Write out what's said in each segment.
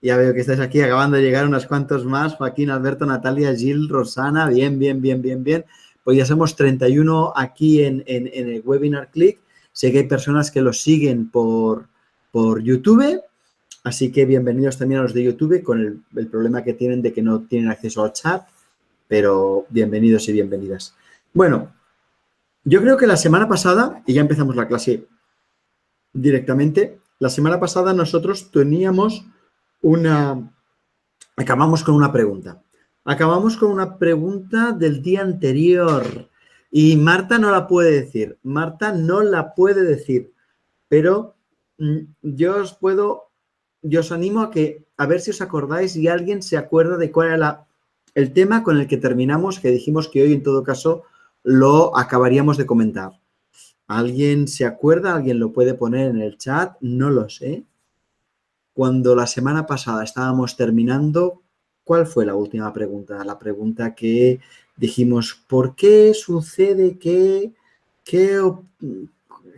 Ya veo que estáis aquí acabando de llegar unos cuantos más. Joaquín, Alberto, Natalia, Gil, Rosana. Bien, bien, bien, bien, bien. Pues ya somos 31 aquí en el Webinar Click. Sé que hay personas que los siguen por YouTube. Así que bienvenidos también a los de YouTube con el problema que tienen de que no tienen acceso al chat. Pero bienvenidos y bienvenidas. Bueno, yo creo que la semana pasada, y ya empezamos la clase directamente, la semana pasada nosotros teníamos acabamos con una pregunta. Acabamos con una pregunta del día anterior y Marta no la puede decir. Marta no la puede decir, pero yo os animo a ver si os acordáis y alguien se acuerda de cuál era el tema con el que terminamos, que dijimos que hoy en todo caso lo acabaríamos de comentar. ¿Alguien se acuerda? ¿Alguien lo puede poner en el chat? No lo sé. Cuando la semana pasada estábamos terminando, ¿cuál fue la última pregunta? La pregunta que dijimos, ¿por qué sucede que...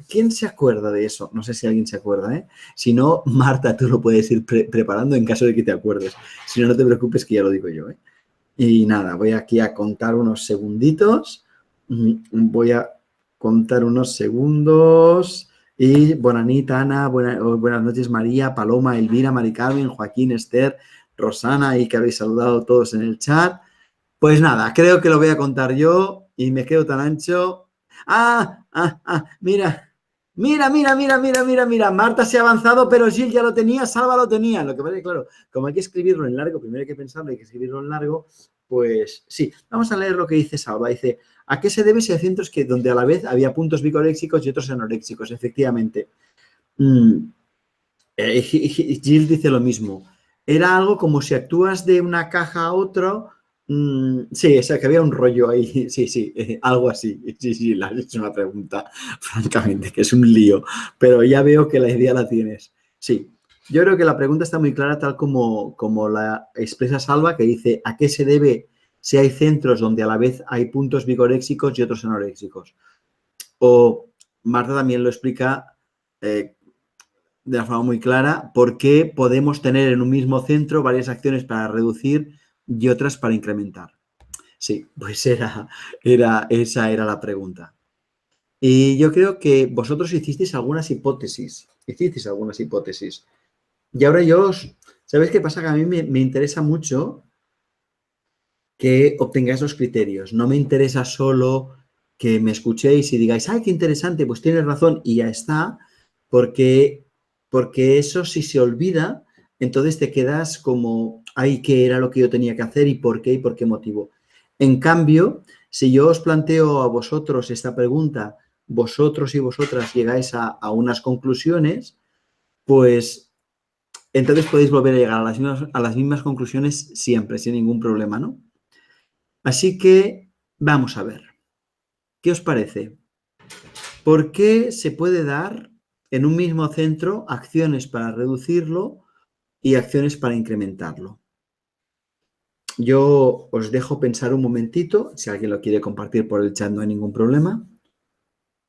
¿Quién se acuerda de eso? No sé si alguien se acuerda, ¿eh? Si no, Marta, tú lo puedes ir preparando en caso de que te acuerdes. Si no, no te preocupes que ya lo digo yo, ¿eh? Y nada, voy aquí a contar unos segunditos. Voy a contar unos segundos. Y Bonanita, Ana, buenas noches, María, Paloma, Elvira, Mari Carmen, Joaquín, Esther, Rosana, y que habéis saludado todos en el chat. Pues nada, creo que lo voy a contar yo y me quedo tan ancho. Mira. Marta se ha avanzado, pero Gil ya lo tenía, Salva lo tenía. Lo que pasa es que, claro, como hay que escribirlo en largo, primero hay que pensarlo, hay que escribirlo en largo, pues sí. Vamos a leer lo que dice Salva. Dice, ¿a qué se debe si hay centros donde a la vez había puntos bicoléxicos y otros anoréxicos? Efectivamente. Gil dice lo mismo. Era algo como si actúas de una caja a otro. Sí, o sea, que había un rollo ahí. Sí, algo así. Sí, la has hecho una pregunta, francamente, que es un lío. Pero ya veo que la idea la tienes. Sí, yo creo que la pregunta está muy clara, tal como la expresa Salva, que dice, ¿a qué se debe si hay centros donde a la vez hay puntos vigoréxicos y otros anoréxicos? O Marta también lo explica de una forma muy clara por qué podemos tener en un mismo centro varias acciones para reducir y otras para incrementar. Sí, pues esa era la pregunta. Y yo creo que vosotros hicisteis algunas hipótesis. Y ahora ¿sabéis qué pasa? Que a mí me interesa mucho que obtengáis los criterios. No me interesa solo que me escuchéis y digáis, ¡ay, qué interesante! Pues tienes razón y ya está, porque eso si se olvida, entonces te quedas como, ¡ay, qué era lo que yo tenía que hacer y por qué motivo! En cambio, si yo os planteo a vosotros esta pregunta, vosotros y vosotras llegáis a unas conclusiones, pues entonces podéis volver a llegar a las mismas conclusiones siempre, sin ningún problema, ¿no? Así que vamos a ver, ¿qué os parece? ¿Por qué se puede dar en un mismo centro acciones para reducirlo y acciones para incrementarlo? Yo os dejo pensar un momentito, si alguien lo quiere compartir por el chat no hay ningún problema,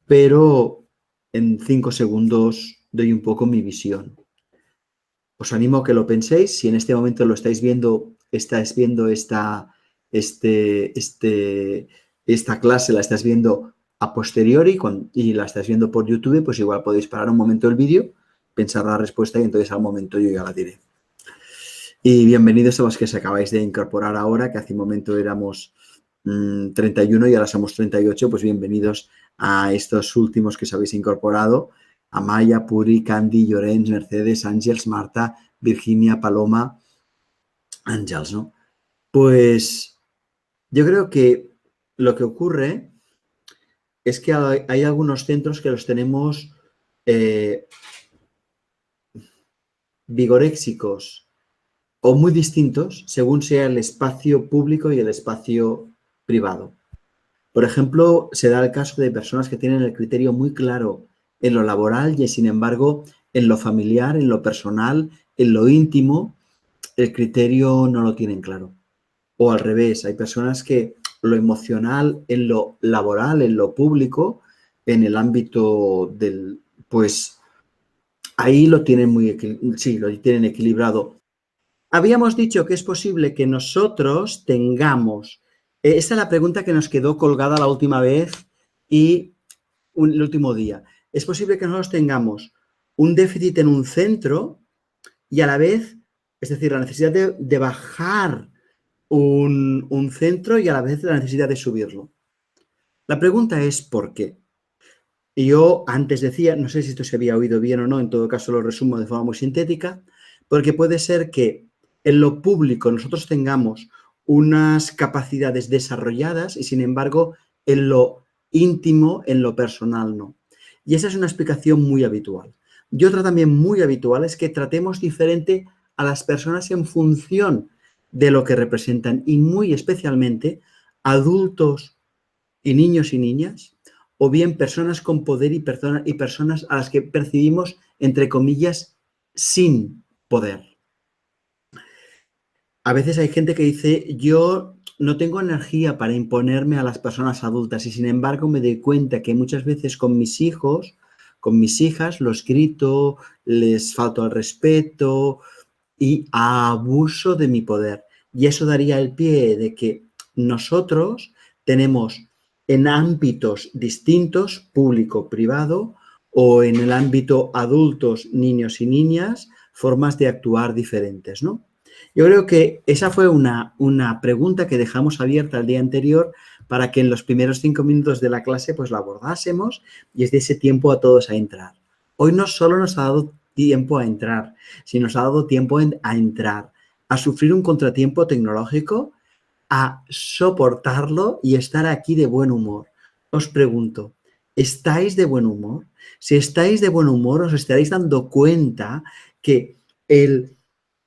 pero en 5 segundos doy un poco mi visión. Os animo a que lo penséis, si en este momento lo estáis viendo esta clase, la estás viendo a posteriori y la estás viendo por YouTube, pues igual podéis parar un momento el vídeo, pensar la respuesta y entonces al momento yo ya la diré. Y bienvenidos a los que se acabáis de incorporar ahora, que hace un momento éramos 31 y ahora somos 38, pues bienvenidos a estos últimos que os habéis incorporado. Amaya, Puri, Candy, Llorens, Mercedes, Ángels, Marta, Virginia, Paloma, Ángels, ¿no? Pues yo creo que lo que ocurre es que hay algunos centros que los tenemos vigoréxicos o muy distintos según sea el espacio público y el espacio privado. Por ejemplo, se da el caso de personas que tienen el criterio muy claro en lo laboral y, sin embargo, en lo familiar, en lo personal, en lo íntimo, el criterio no lo tienen claro. O al revés, hay personas que lo emocional en lo laboral, en lo público, en el ámbito pues ahí lo tienen lo tienen equilibrado. Habíamos dicho que es posible que nosotros tengamos, esa es la pregunta que nos quedó colgada la última vez y el último día. Es posible que nosotros tengamos un déficit en un centro y a la vez, es decir, la necesidad de bajar un centro y a la vez la necesidad de subirlo. La pregunta es ¿por qué? Y yo antes decía, no sé si esto se había oído bien o no, en todo caso lo resumo de forma muy sintética, porque puede ser que en lo público nosotros tengamos unas capacidades desarrolladas y sin embargo en lo íntimo, en lo personal no. Y esa es una explicación muy habitual. Y otra también muy habitual es que tratemos diferente a las personas en función de lo que representan y muy especialmente adultos y niñas o bien personas con poder y personas a las que percibimos, entre comillas, sin poder. A veces hay gente que dice, yo no tengo energía para imponerme a las personas adultas y sin embargo me doy cuenta que muchas veces con mis hijos, con mis hijas, los grito, les falto al respeto y abuso de mi poder. Y eso daría el pie de que nosotros tenemos en ámbitos distintos, público, privado, o en el ámbito adultos, niños y niñas, formas de actuar diferentes, ¿no? Yo creo que esa fue una pregunta que dejamos abierta el día anterior para que en los primeros 5 minutos de la clase pues la abordásemos y es de ese tiempo a todos a entrar. Hoy no solo nos ha dado tiempo a entrar, sino nos ha dado tiempo a entrar, a sufrir un contratiempo tecnológico, a soportarlo y estar aquí de buen humor. Os pregunto, ¿estáis de buen humor? Si estáis de buen humor, os estaréis dando cuenta que el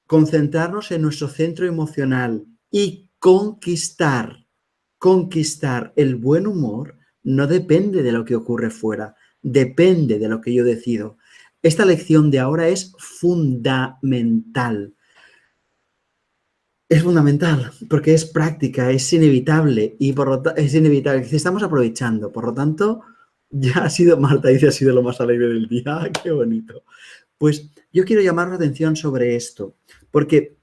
concentrarnos en nuestro centro emocional y conquistar el buen humor no depende de lo que ocurre fuera, depende de lo que yo decido. Esta lección de ahora es fundamental. Es fundamental porque es práctica, es inevitable y por lo tanto es inevitable. Estamos aprovechando, por lo tanto, ya ha sido, Marta dice, ha sido lo más alegre del día. ¡Qué bonito! Pues yo quiero llamar la atención sobre esto, porque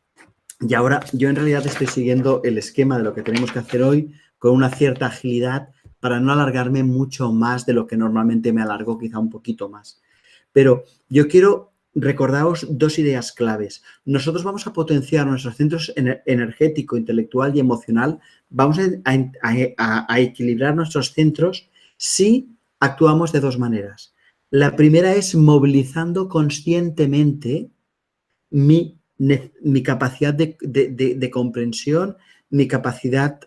y ahora yo en realidad estoy siguiendo el esquema de lo que tenemos que hacer hoy con una cierta agilidad para no alargarme mucho más de lo que normalmente me alargo, quizá un poquito más. Pero yo quiero recordaros 2 ideas claves. Nosotros vamos a potenciar nuestros centros energético, intelectual y emocional. Vamos a equilibrar nuestros centros si actuamos de 2 maneras. La primera es movilizando conscientemente mi capacidad de comprensión, mi capacidad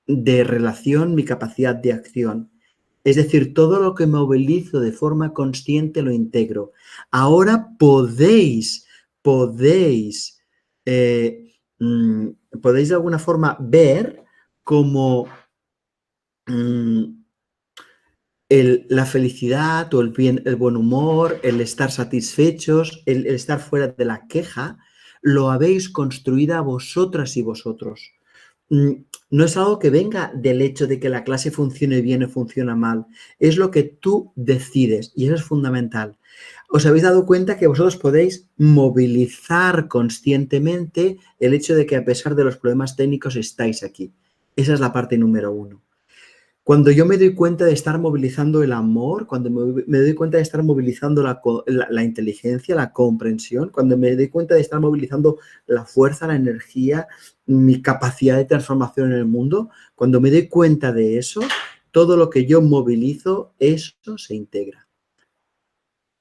de relación, mi capacidad de acción. Es decir, todo lo que movilizo de forma consciente lo integro. Ahora podéis eh, podéis de alguna forma ver cómo la felicidad o el buen humor, el estar satisfechos, el estar fuera de la queja, lo habéis construido a vosotras y vosotros. No es algo que venga del hecho de que la clase funcione bien o funciona mal. Es lo que tú decides y eso es fundamental. ¿Os habéis dado cuenta que vosotros podéis movilizar conscientemente el hecho de que a pesar de los problemas técnicos estáis aquí? Esa es la parte número 1. Cuando yo me doy cuenta de estar movilizando el amor, cuando me doy cuenta de estar movilizando la inteligencia, la comprensión, cuando me doy cuenta de estar movilizando la fuerza, la energía, mi capacidad de transformación en el mundo, cuando me doy cuenta de eso, todo lo que yo movilizo, eso se integra.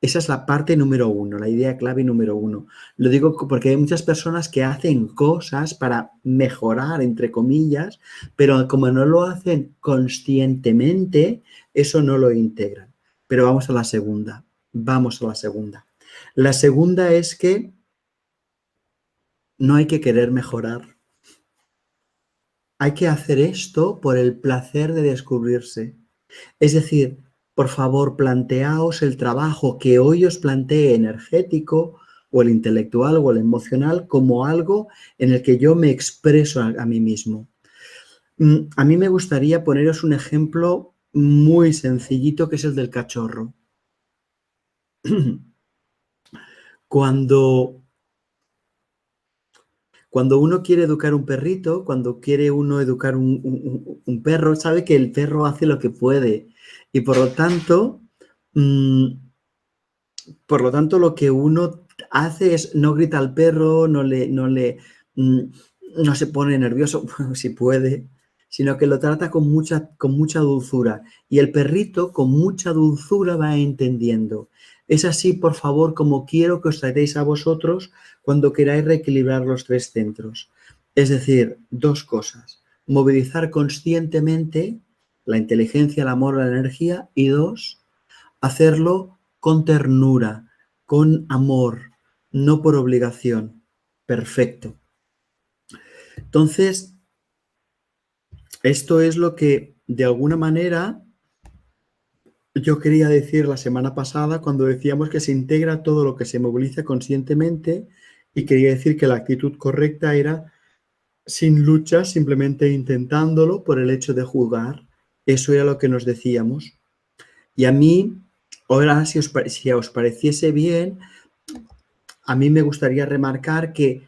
Esa es la parte número 1, la idea clave número 1. Lo digo porque hay muchas personas que hacen cosas para mejorar, entre comillas, pero como no lo hacen conscientemente, eso no lo integran. Pero vamos a la segunda. Vamos a la segunda. La segunda es que no hay que querer mejorar. Hay que hacer esto por el placer de descubrirse. Es decir, por favor, planteaos el trabajo que hoy os plantee energético o el intelectual o el emocional como algo en el que yo me expreso a mí mismo. A mí me gustaría poneros un ejemplo muy sencillito que es el del cachorro. Cuando Cuando uno quiere educar un perrito, cuando quiere uno educar un perro, sabe que el perro hace lo que puede. Y mm, por lo tanto, lo que uno hace es no grita al perro, mm, no se pone nervioso, bueno, si puede, sino que lo trata con mucha dulzura. Y el perrito con mucha dulzura va entendiendo. Es así, por favor, como quiero que os tratéis a vosotros cuando queráis reequilibrar los tres centros. Es decir, dos cosas. Movilizar conscientemente la inteligencia, el amor, la energía. Y dos, hacerlo con ternura, con amor, no por obligación. Perfecto. Entonces, esto es lo que de alguna manera yo quería decir la semana pasada cuando decíamos que se integra todo lo que se moviliza conscientemente, y quería decir que la actitud correcta era sin lucha, simplemente intentándolo por el hecho de jugar. Eso era lo que nos decíamos. Y a mí, ahora si os pareciese bien, a mí me gustaría remarcar que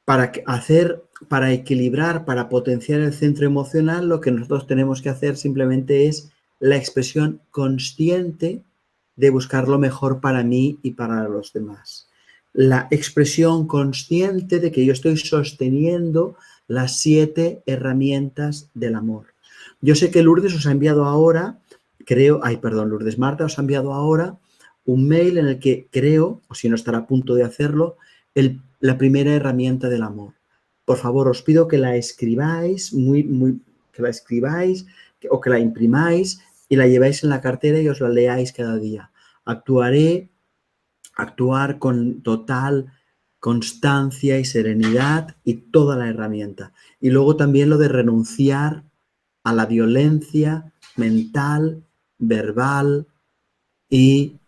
para equilibrar, para potenciar el centro emocional, lo que nosotros tenemos que hacer simplemente es la expresión consciente de buscar lo mejor para mí y para los demás. La expresión consciente de que yo estoy sosteniendo las 7 herramientas del amor. Yo sé que Lourdes os ha enviado ahora, Lourdes, Marta os ha enviado ahora un mail en el que creo, o si no estará a punto de hacerlo, la primera herramienta del amor. Por favor, os pido que la escribáis, que la escribáis o que la imprimáis y la lleváis en la cartera y os la leáis cada día. Actuar con total constancia y serenidad y toda la herramienta. Y luego también lo de renunciar a la violencia mental, verbal y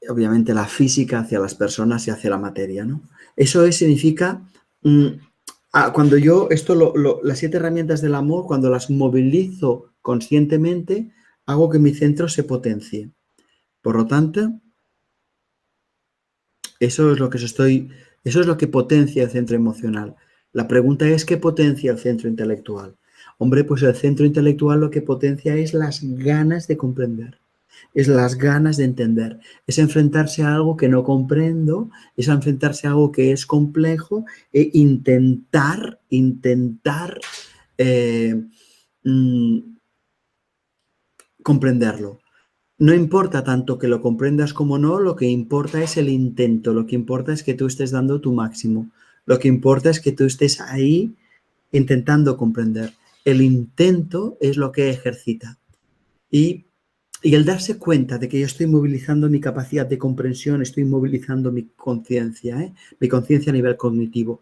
obviamente la física hacia las personas y hacia la materia, ¿no? Eso significa, cuando yo, las 7 herramientas del amor, cuando las movilizo conscientemente, hago que mi centro se potencie. Por lo tanto, eso es lo que potencia el centro emocional. La pregunta es, ¿qué potencia el centro intelectual? Hombre, pues el centro intelectual lo que potencia es las ganas de comprender. Es las ganas de entender, es enfrentarse a algo que no comprendo, es enfrentarse a algo que es complejo e intentar comprenderlo. No importa tanto que lo comprendas como no, lo que importa es el intento, lo que importa es que tú estés dando tu máximo, lo que importa es que tú estés ahí intentando comprender. El intento es lo que ejercita. Y el darse cuenta de que yo estoy movilizando mi capacidad de comprensión, estoy movilizando mi conciencia a nivel cognitivo.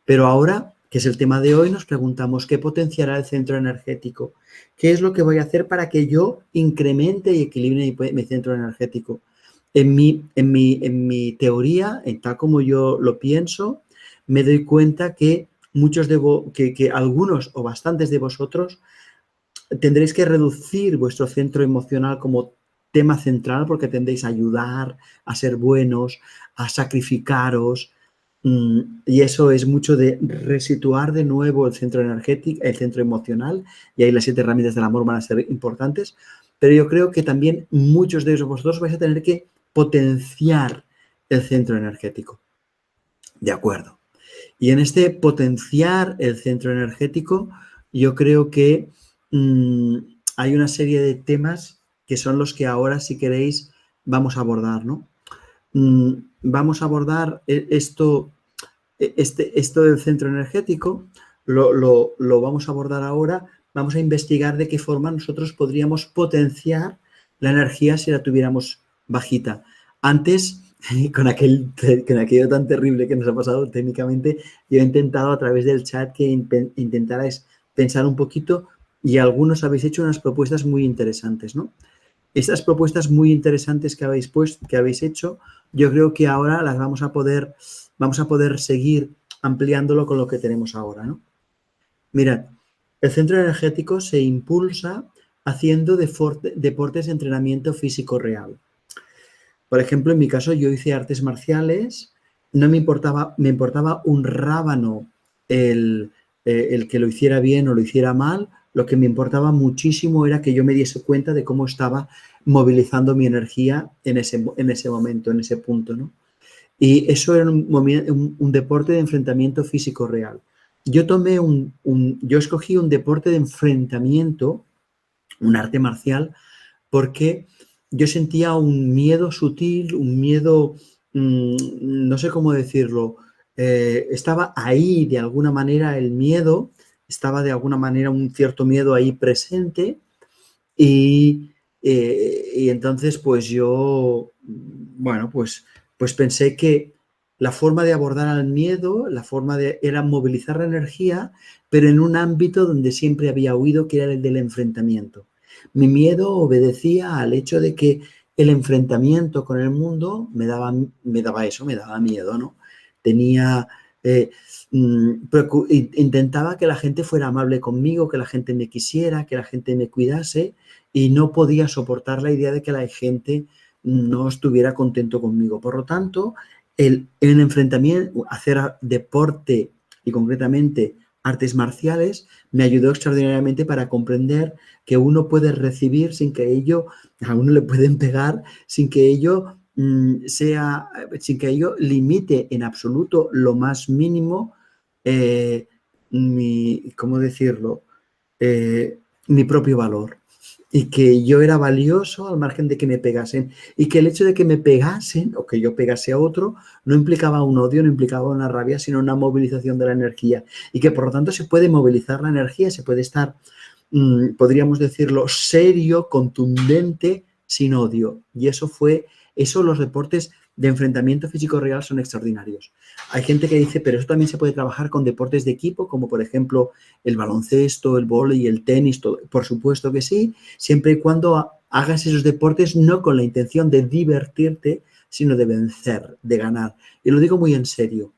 Pero ahora, que es el tema de hoy, nos preguntamos, ¿qué potenciará el centro energético? ¿Qué es lo que voy a hacer para que yo incremente y equilibre mi centro energético? En mi teoría, tal como yo lo pienso, me doy cuenta que que algunos o bastantes de vosotros tendréis que reducir vuestro centro emocional como tema central, porque tendréis a ayudar, a ser buenos, a sacrificaros, y eso es mucho de resituar de nuevo el centro energético, el centro emocional, y ahí las 7 herramientas del amor van a ser importantes, pero yo creo que también muchos de vosotros vais a tener que potenciar el centro energético. De acuerdo. Y en este potenciar el centro energético, yo creo que hay una serie de temas que son los que ahora, si queréis, vamos a abordar, ¿no? Vamos a abordar esto del centro energético, lo vamos a abordar ahora. Vamos a investigar de qué forma nosotros podríamos potenciar la energía si la tuviéramos bajita. Antes, con aquello tan terrible que nos ha pasado técnicamente, yo he intentado a través del chat que intentarais pensar un poquito, y algunos habéis hecho unas propuestas muy interesantes, ¿no? Estas propuestas muy interesantes que habéis hecho, yo creo que ahora las vamos a poder seguir ampliándolo con lo que tenemos ahora, ¿no? Mirad, el centro energético se impulsa haciendo deportes de entrenamiento físico real. Por ejemplo, en mi caso, yo hice artes marciales no me importaba un rábano el que lo hiciera bien o lo hiciera mal. Lo que me importaba muchísimo era que yo me diese cuenta de cómo estaba movilizando mi energía en ese momento, en ese punto, ¿no? Y eso era un deporte de enfrentamiento físico real. Yo yo escogí un deporte de enfrentamiento, un arte marcial, porque yo sentía un miedo sutil, un miedo, no sé cómo decirlo, estaba ahí de alguna manera el miedo, estaba de alguna manera un cierto miedo ahí presente y entonces pues yo, bueno, pues pensé que la forma de abordar al miedo, era movilizar la energía, pero en un ámbito donde siempre había oído que era el del enfrentamiento. Mi miedo obedecía al hecho de que el enfrentamiento con el mundo me daba miedo, ¿no? Tenía, eh, intentaba que la gente fuera amable conmigo, que la gente me quisiera, que la gente me cuidase y no podía soportar la idea de que la gente no estuviera contento conmigo. Por lo tanto, el enfrentamiento, hacer deporte y concretamente artes marciales, me ayudó extraordinariamente para comprender que uno puede recibir sin que ello, a uno le pueden pegar sin que ello sin que ello limite en absoluto lo más mínimo ¿cómo decirlo? Mi propio valor y que yo era valioso al margen de que me pegasen y que el hecho de que me pegasen o que yo pegase a otro no implicaba un odio, no implicaba una rabia, sino una movilización de la energía y que por lo tanto se puede movilizar la energía, se puede estar, podríamos decirlo, serio, contundente, sin odio. Y eso los deportes de enfrentamiento físico real son extraordinarios. Hay gente que dice, pero eso también se puede trabajar con deportes de equipo, como por ejemplo el baloncesto, el vóley, el tenis, todo. Por supuesto que sí, siempre y cuando hagas esos deportes no con la intención de divertirte, sino de vencer, de ganar. Y lo digo muy en serio.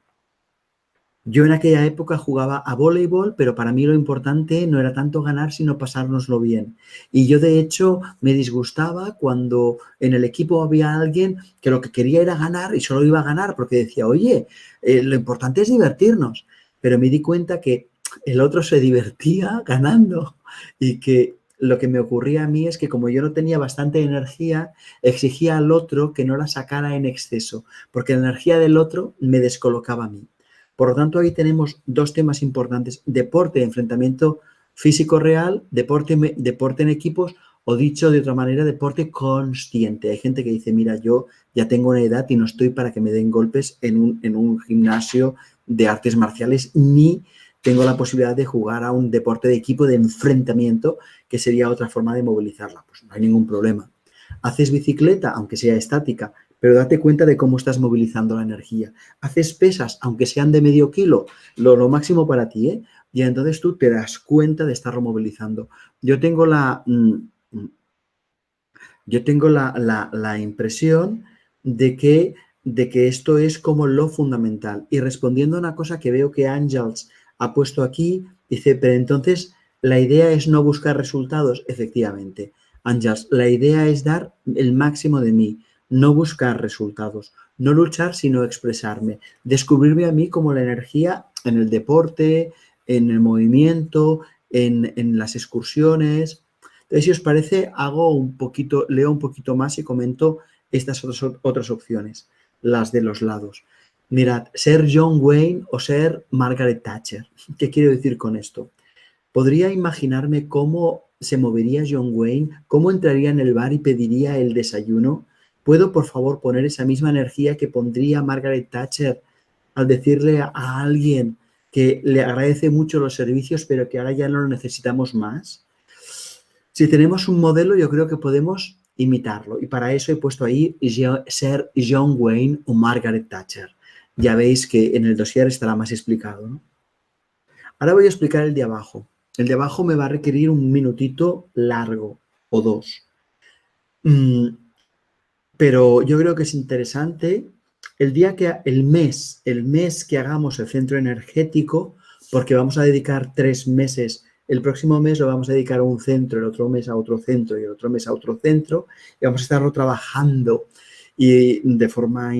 Yo en aquella época jugaba a voleibol, pero para mí lo importante no era tanto ganar, sino pasárnoslo bien. Y yo, de hecho, me disgustaba cuando en el equipo había alguien que lo que quería era ganar y solo iba a ganar porque decía, oye, lo importante es divertirnos. Pero me di cuenta que el otro se divertía ganando y que lo que me ocurría a mí es que como yo no tenía bastante energía, exigía al otro que no la sacara en exceso, porque la energía del otro me descolocaba a mí. Por lo tanto, ahí tenemos dos temas importantes: deporte, enfrentamiento físico real, deporte en equipos, o dicho de otra manera, deporte consciente. Hay gente que dice, mira, yo ya tengo una edad y no estoy para que me den golpes en un gimnasio de artes marciales, ni tengo la posibilidad de jugar a un deporte de equipo de enfrentamiento, que sería otra forma de movilizarla. Pues no hay ningún problema. Haces bicicleta, aunque sea estática, pero date cuenta de cómo estás movilizando la energía. Haces pesas, aunque sean de medio kilo, lo máximo para ti, ¿eh? Y entonces tú te das cuenta de estarlo movilizando. Yo tengo la impresión de que esto es como lo fundamental. Y respondiendo a una cosa que veo que Ángels ha puesto aquí, dice, pero entonces la idea es no buscar resultados. Efectivamente, Ángels, la idea es dar el máximo de mí, no buscar resultados, no luchar, sino expresarme, descubrirme a mí como la energía en el deporte, en el movimiento, en las excursiones. Entonces, si os parece, leo un poquito más y comento estas otras opciones, las de los lados. Mirad, ser John Wayne o ser Margaret Thatcher. ¿Qué quiero decir con esto? Podría imaginarme cómo se movería John Wayne, cómo entraría en el bar y pediría el desayuno. ¿Puedo, por favor, poner esa misma energía que pondría Margaret Thatcher al decirle a alguien que le agradece mucho los servicios, pero que ahora ya no lo necesitamos más? Si tenemos un modelo, yo creo que podemos imitarlo. Y para eso he puesto ahí ser John Wayne o Margaret Thatcher. Ya veis que en el dossier estará más explicado, ¿no? Ahora voy a explicar el de abajo. El de abajo me va a requerir un minutito largo o dos. Pero yo creo que es interesante el mes que hagamos el centro energético, porque vamos a dedicar 3 meses. El próximo mes lo vamos a dedicar a un centro, el otro mes a otro centro y el otro mes a otro centro, y vamos a estarlo trabajando y de forma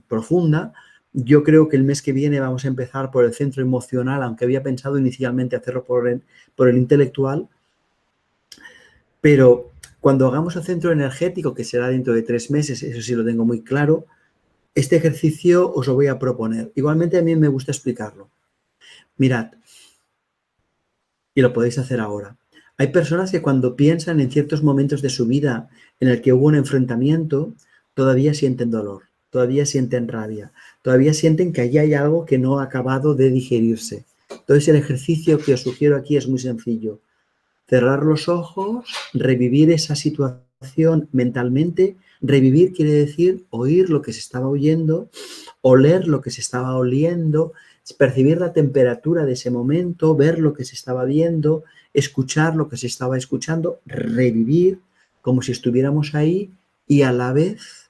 profunda. Yo creo que el mes que viene vamos a empezar por el centro emocional, aunque había pensado inicialmente hacerlo por el intelectual, pero cuando hagamos el centro energético, que será dentro de 3 meses, eso sí lo tengo muy claro, este ejercicio os lo voy a proponer. Igualmente a mí me gusta explicarlo. Mirad, y lo podéis hacer ahora. Hay personas que cuando piensan en ciertos momentos de su vida en el que hubo un enfrentamiento, todavía sienten dolor, todavía sienten rabia, todavía sienten que allí hay algo que no ha acabado de digerirse. Entonces el ejercicio que os sugiero aquí es muy sencillo. Cerrar los ojos, revivir esa situación mentalmente. Revivir quiere decir oír lo que se estaba oyendo, oler lo que se estaba oliendo, percibir la temperatura de ese momento, ver lo que se estaba viendo, escuchar lo que se estaba escuchando, revivir como si estuviéramos ahí y a la vez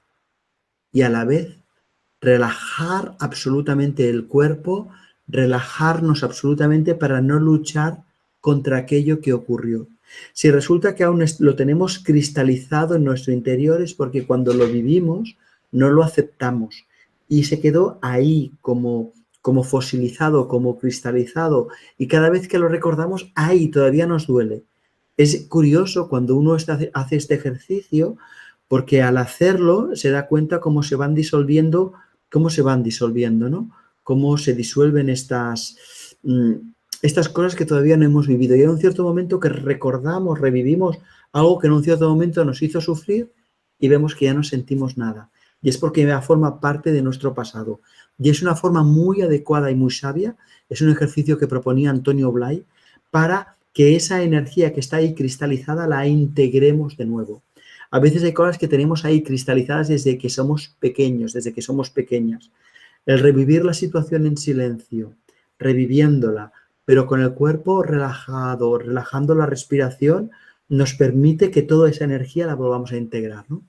relajar absolutamente el cuerpo, relajarnos absolutamente para no luchar contra aquello que ocurrió. Si resulta que aún lo tenemos cristalizado en nuestro interior es porque cuando lo vivimos no lo aceptamos y se quedó ahí como fosilizado, como cristalizado y cada vez que lo recordamos, ahí todavía nos duele. Es curioso cuando uno hace este ejercicio porque al hacerlo se da cuenta cómo se van disolviendo, ¿no? Cómo se disuelven estas cosas que todavía no hemos vivido. Y hay un cierto momento que recordamos, revivimos algo que en un cierto momento nos hizo sufrir y vemos que ya no sentimos nada. Y es porque ya forma parte de nuestro pasado. Y es una forma muy adecuada y muy sabia, es un ejercicio que proponía Antonio Blay, para que esa energía que está ahí cristalizada la integremos de nuevo. A veces hay cosas que tenemos ahí cristalizadas desde que somos pequeños, desde que somos pequeñas. El revivir la situación en silencio, reviviéndola, pero con el cuerpo relajado, relajando la respiración, nos permite que toda esa energía la volvamos a integrar, ¿no?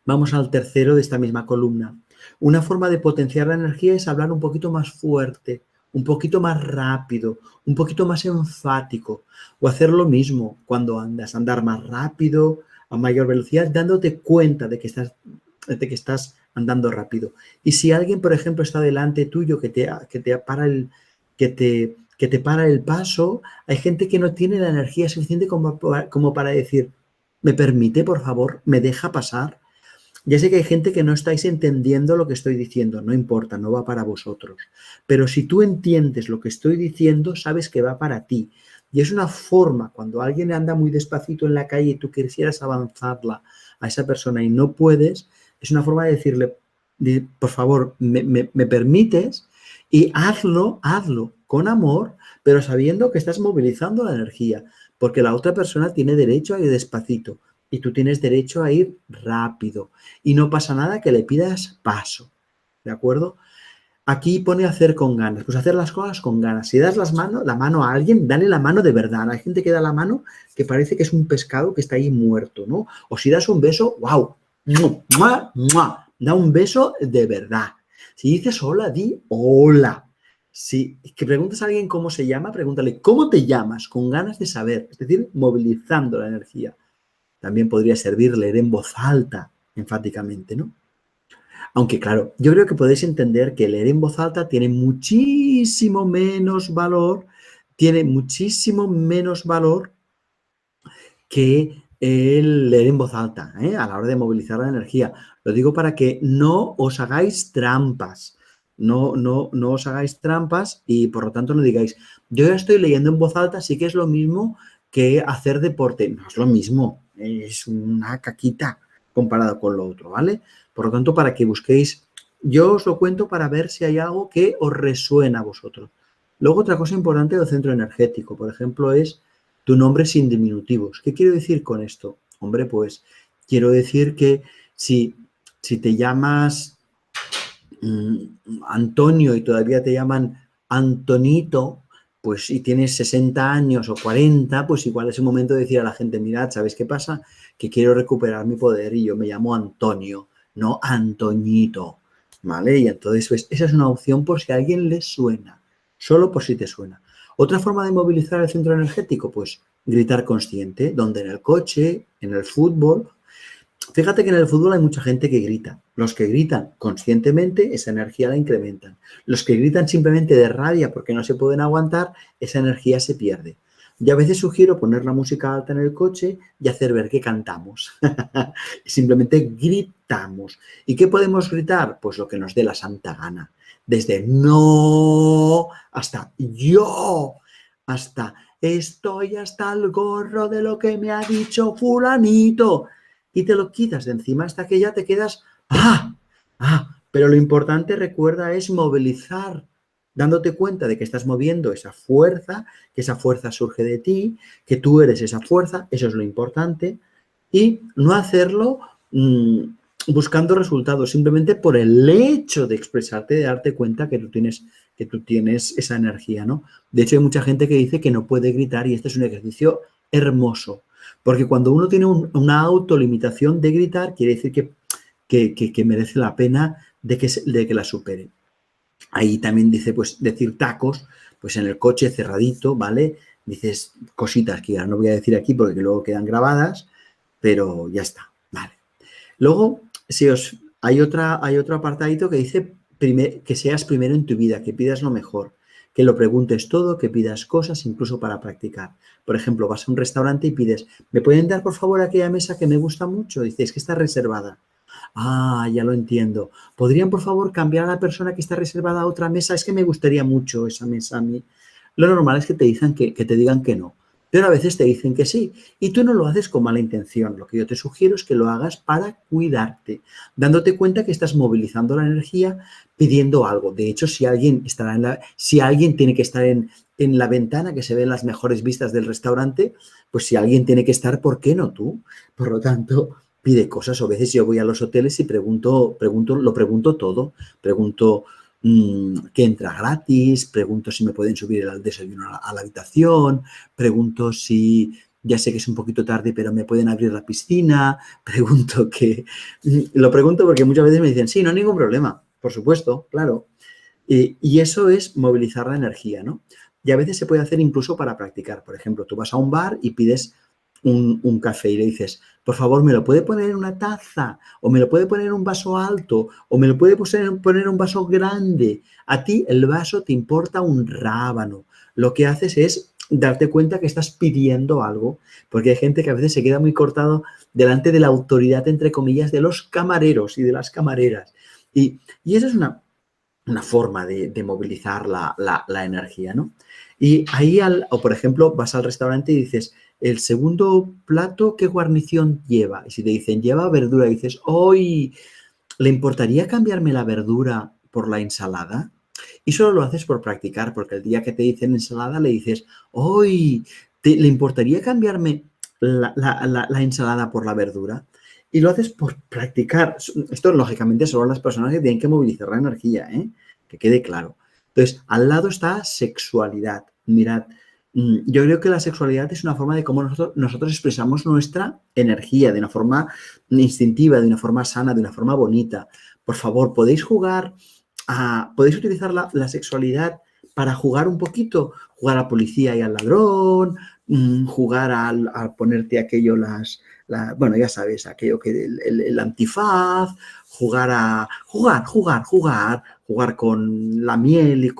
Vamos al tercero de esta misma columna. Una forma de potenciar la energía es hablar un poquito más fuerte, un poquito más rápido, un poquito más enfático, o hacer lo mismo cuando andas, andar más rápido, a mayor velocidad, dándote cuenta de que estás andando rápido. Y si alguien, por ejemplo, está delante tuyo que te para el paso, hay gente que no tiene la energía suficiente como para decir, ¿me permite, por favor? ¿Me deja pasar? Ya sé que hay gente que no estáis entendiendo lo que estoy diciendo, no importa, no va para vosotros. Pero si tú entiendes lo que estoy diciendo, sabes que va para ti. Y es una forma, cuando alguien anda muy despacito en la calle y tú quisieras avanzarla a esa persona y no puedes, es una forma de decirle, por favor, ¿me permites? Y hazlo con amor, pero sabiendo que estás movilizando la energía, porque la otra persona tiene derecho a ir despacito y tú tienes derecho a ir rápido. Y no pasa nada que le pidas paso, ¿de acuerdo? Aquí pone hacer con ganas, pues hacer las cosas con ganas. Si das la mano a alguien, dale la mano de verdad. Hay gente que da la mano que parece que es un pescado que está ahí muerto, ¿no? O si das un beso, ¡wow! ¡Mua, mua! Da un beso de verdad. Si dices hola, di hola. Si que preguntas a alguien cómo se llama, pregúntale ¿cómo te llamas? Con ganas de saber, es decir, movilizando la energía. También podría servir leer en voz alta, enfáticamente, ¿no? Aunque claro, yo creo que podéis entender que leer en voz alta tiene muchísimo menos valor, que el leer en voz alta, a la hora de movilizar la energía. Lo digo para que no os hagáis trampas. No os hagáis trampas y por lo tanto no digáis, yo ya estoy leyendo en voz alta, sí que es lo mismo que hacer deporte. No es lo mismo, es una caquita comparado con lo otro, ¿vale? Por lo tanto, para que busquéis, yo os lo cuento para ver si hay algo que os resuena a vosotros. Luego, otra cosa importante del centro energético, por ejemplo, es tu nombre sin diminutivos. ¿Qué quiero decir con esto? Hombre, pues quiero decir que si te llamas Antonio y todavía te llaman Antonito, pues si tienes 60 años o 40, pues igual es el momento de decir a la gente, mirad, ¿sabéis qué pasa? Que quiero recuperar mi poder y yo me llamo Antonio, no Antoñito, ¿vale? Y entonces, pues, esa es una opción por si a alguien le suena, solo por si te suena. Otra forma de movilizar el centro energético, pues gritar consciente, donde en el coche, en el fútbol, Fíjate que en el fútbol hay mucha gente que grita. Los que gritan conscientemente, esa energía la incrementan. Los que gritan simplemente de rabia porque no se pueden aguantar, esa energía se pierde. Y a veces sugiero poner la música alta en el coche y hacer ver que cantamos. Y simplemente gritamos. ¿Y qué podemos gritar? Pues lo que nos dé la santa gana. Desde no hasta yo, hasta estoy hasta el gorro de lo que me ha dicho fulanito y te lo quitas de encima hasta que ya te quedas, pero lo importante, recuerda, es movilizar, dándote cuenta de que estás moviendo esa fuerza, que esa fuerza surge de ti, que tú eres esa fuerza, eso es lo importante, y no hacerlo buscando resultados, simplemente por el hecho de expresarte, de darte cuenta que tú tienes esa energía, ¿no? De hecho, hay mucha gente que dice que no puede gritar y este es un ejercicio hermoso. Porque cuando uno tiene una autolimitación de gritar, quiere decir que merece la pena de que la supere. Ahí también dice, pues, decir tacos, pues en el coche cerradito, ¿vale? Dices cositas que ya no voy a decir aquí porque luego quedan grabadas, pero ya está, ¿vale? Luego, hay otro apartadito que dice que seas primero en tu vida, que pidas lo mejor, que lo preguntes todo, que pidas cosas, incluso para practicar. Por ejemplo, vas a un restaurante y pides, ¿me pueden dar por favor aquella mesa que me gusta mucho? Dices que está reservada. Ah, ya lo entiendo. ¿Podrían por favor cambiar a la persona que está reservada a otra mesa? Es que me gustaría mucho esa mesa a mí. Lo normal es que te dicen que te digan que no, pero a veces te dicen que sí y tú no lo haces con mala intención. Lo que yo te sugiero es que lo hagas para cuidarte, dándote cuenta que estás movilizando la energía pidiendo algo. De hecho, si alguien tiene que estar en la ventana que se ven las mejores vistas del restaurante, pues si alguien tiene que estar, ¿por qué no tú? Por lo tanto, pide cosas. O a veces yo voy a los hoteles y lo pregunto todo. Pregunto que entra gratis, pregunto si me pueden subir el desayuno a la habitación, pregunto si, ya sé que es un poquito tarde, pero me pueden abrir la piscina, lo pregunto porque muchas veces me dicen, sí, no hay ningún problema, por supuesto, claro. Y eso es movilizar la energía, ¿no? Y a veces se puede hacer incluso para practicar. Por ejemplo, tú vas a un bar y pides un café y le dices, por favor, ¿me lo puede poner en una taza? ¿O me lo puede poner en un vaso alto? ¿O me lo puede poner en un vaso grande? A ti el vaso te importa un rábano. Lo que haces es darte cuenta que estás pidiendo algo, porque hay gente que a veces se queda muy cortado delante de la autoridad, entre comillas, de los camareros y de las camareras. Y esa es una forma de movilizar la energía, ¿no? Y ahí, o por ejemplo, vas al restaurante y dices, el segundo plato, ¿qué guarnición lleva? Y si te dicen, lleva verdura, dices, hoy, ¿le importaría cambiarme la verdura por la ensalada? Y solo lo haces por practicar, porque el día que te dicen ensalada le dices, hoy, ¿le importaría cambiarme la ensalada por la verdura? Y lo haces por practicar. Esto, lógicamente, son las personas que tienen que movilizar la energía, ¿eh? Que quede claro. Entonces, al lado está sexualidad. Mirad, yo creo que la sexualidad es una forma de cómo nosotros expresamos nuestra energía, de una forma instintiva, de una forma sana, de una forma bonita. Por favor, podéis utilizar la sexualidad para jugar un poquito, jugar a policía y al ladrón, jugar a ponerte aquello, bueno, ya sabes, aquello que el antifaz, jugar con la miel y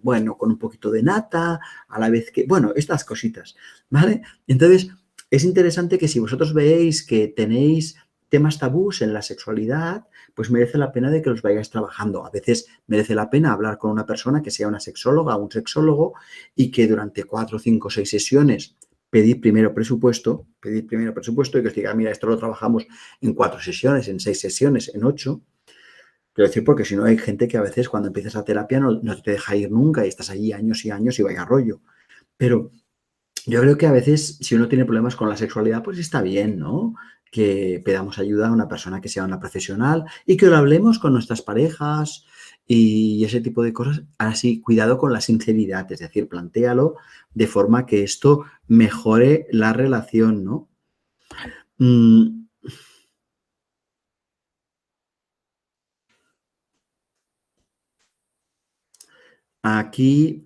bueno, con un poquito de nata, a la vez que, bueno, estas cositas, ¿vale? Entonces, es interesante que si vosotros veis que tenéis temas tabús en la sexualidad, pues merece la pena de que los vayáis trabajando. A veces merece la pena hablar con una persona que sea una sexóloga o un sexólogo y que durante 4, 5, 6 sesiones pedir primero presupuesto y que os diga, mira, esto lo trabajamos en 4 sesiones, en 6 sesiones, en 8. Quiero decir, porque si no hay gente que a veces cuando empiezas la terapia no te deja ir nunca y estás allí años y años y vaya rollo. Pero yo creo que a veces si uno tiene problemas con la sexualidad, pues está bien, ¿no? Que pedamos ayuda a una persona que sea una profesional y que lo hablemos con nuestras parejas y ese tipo de cosas. Así, cuidado con la sinceridad, es decir, plantéalo de forma que esto mejore la relación, ¿no? Mm, Aquí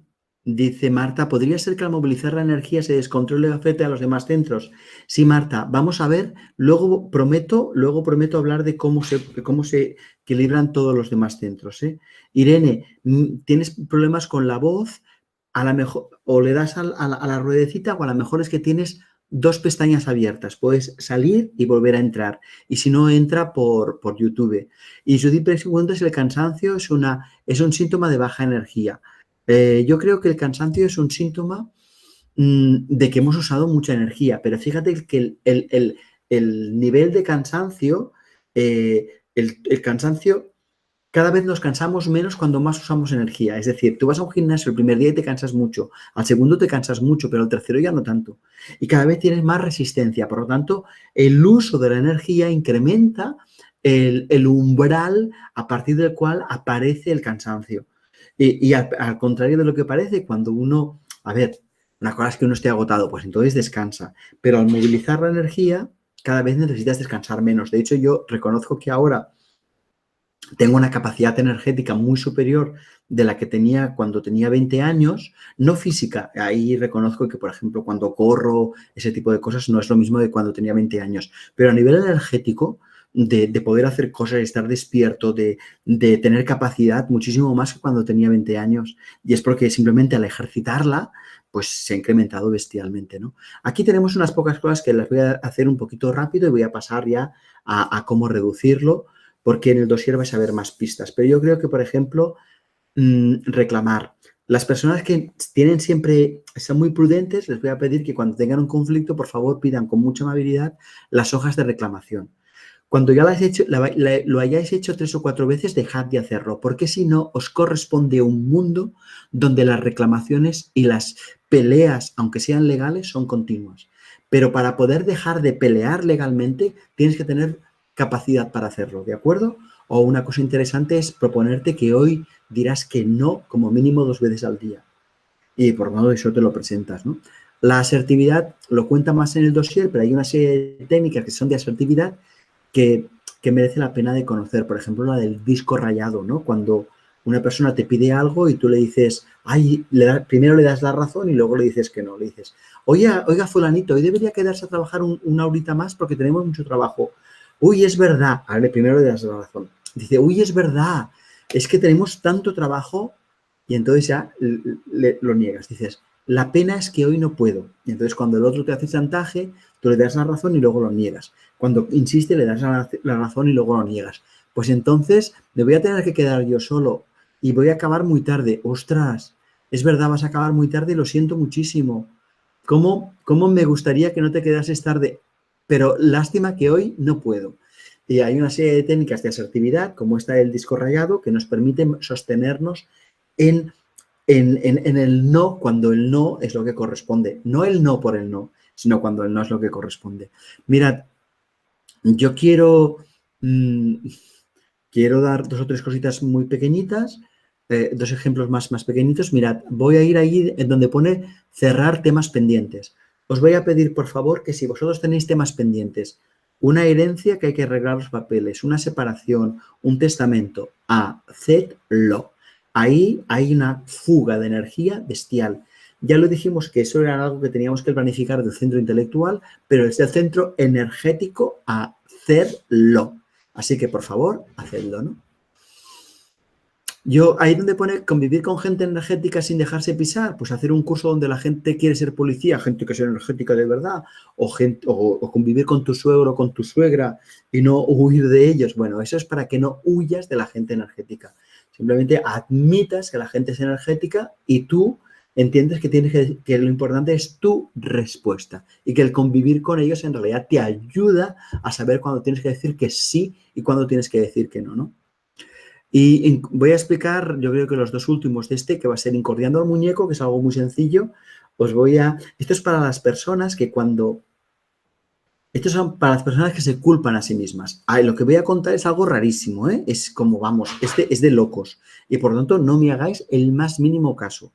Dice Marta, ¿podría ser que al movilizar la energía se descontrole y afecte a los demás centros? Sí, Marta, vamos a ver, luego prometo hablar de cómo se equilibran todos los demás centros, ¿eh? Irene, ¿tienes problemas con la voz? A lo mejor, o le das a la ruedecita, o a lo mejor es que tienes dos pestañas abiertas. Puedes salir y volver a entrar. Y si no, entra por YouTube. Y Judith pregunta si el cansancio es un síntoma de baja energía. Yo creo que el cansancio es un síntoma de que hemos usado mucha energía, pero fíjate que el nivel de cansancio, el cansancio, cada vez nos cansamos menos cuando más usamos energía. Es decir, tú vas a un gimnasio el primer día y te cansas mucho, al segundo te cansas mucho, pero al tercero ya no tanto. Y cada vez tienes más resistencia. Por lo tanto, el uso de la energía incrementa el umbral a partir del cual aparece el cansancio. Y al contrario de lo que parece, cuando uno, a ver, una cosa es que uno esté agotado, pues entonces descansa, pero al movilizar la energía, cada vez necesitas descansar menos. De hecho, yo reconozco que ahora tengo una capacidad energética muy superior de la que tenía cuando tenía 20 años, no física. Ahí reconozco que, por ejemplo, cuando corro, ese tipo de cosas no es lo mismo de cuando tenía 20 años. Pero a nivel energético, de poder hacer cosas, estar despierto, de tener capacidad, muchísimo más que cuando tenía 20 años. Y es porque simplemente al ejercitarla, pues se ha incrementado bestialmente, ¿no? Aquí tenemos unas pocas cosas que las voy a hacer un poquito rápido y voy a pasar ya a cómo reducirlo, porque en el dossier vais a ver más pistas. Pero yo creo que, por ejemplo, reclamar. Las personas que tienen siempre, son muy prudentes, les voy a pedir que cuando tengan un conflicto, por favor, pidan con mucha amabilidad las hojas de reclamación. Cuando ya lo hayáis hecho 3 o 4 veces, dejad de hacerlo, porque si no, os corresponde un mundo donde las reclamaciones y las peleas, aunque sean legales, son continuas. Pero para poder dejar de pelear legalmente, tienes que tener capacidad para hacerlo, ¿de acuerdo? O una cosa interesante es proponerte que hoy dirás que no como mínimo 2 veces al día. Y por lo tanto eso te lo presentas, ¿no? La asertividad lo cuenta más en el dossier, pero hay una serie de técnicas que son de asertividad que merece la pena de conocer. Por ejemplo, la del disco rayado, ¿no? Cuando una persona te pide algo y tú le dices, primero le das la razón y luego le dices que no. Le dices, oiga, fulanito, hoy debería quedarse a trabajar una horita más porque tenemos mucho trabajo. Uy, es verdad. A ver, primero le das la razón. Dice, uy, es verdad. Es que tenemos tanto trabajo y entonces ya lo niegas. Dices, la pena es que hoy no puedo. Y entonces cuando el otro te hace chantaje, tú le das la razón y luego lo niegas. Cuando insiste, le das la razón y luego lo niegas. Pues entonces me voy a tener que quedar yo solo y voy a acabar muy tarde. ¡Ostras! Es verdad, vas a acabar muy tarde y lo siento muchísimo. ¿Cómo me gustaría que no te quedases tarde? Pero lástima que hoy no puedo. Y hay una serie de técnicas de asertividad, como esta del disco rayado, que nos permiten sostenernos en el no cuando el no es lo que corresponde. No el no por el no, sino cuando el no es lo que corresponde. Mirad, yo quiero dar 2 o 3 cositas muy pequeñitas, 2 ejemplos más pequeñitos. Mirad, voy a ir ahí en donde pone cerrar temas pendientes. Os voy a pedir, por favor, que si vosotros tenéis temas pendientes, una herencia que hay que arreglar los papeles, una separación, un testamento, hacedlo. Ahí hay una fuga de energía bestial. Ya lo dijimos que eso era algo que teníamos que planificar del centro intelectual, pero es del centro energético, hacerlo. Así que, por favor, hacedlo, ¿no? Yo, ahí donde pone convivir con gente energética sin dejarse pisar, pues hacer un curso donde la gente quiere ser policía, gente que es energética de verdad, o convivir con tu suegro o con tu suegra y no huir de ellos. Bueno, eso es para que no huyas de la gente energética. Simplemente admitas que la gente es energética y tú entiendes que lo importante es tu respuesta y que el convivir con ellos en realidad te ayuda a saber cuándo tienes que decir que sí y cuándo tienes que decir que no, ¿no? Y voy a explicar, yo creo que los 2 últimos de que va a ser incordiando al muñeco, que es algo muy sencillo. Esto es para las personas que estos son para las personas que se culpan a sí mismas. Lo que voy a contar es algo rarísimo, ¿eh? Es como, vamos, es de locos. Y por lo tanto, no me hagáis el más mínimo caso.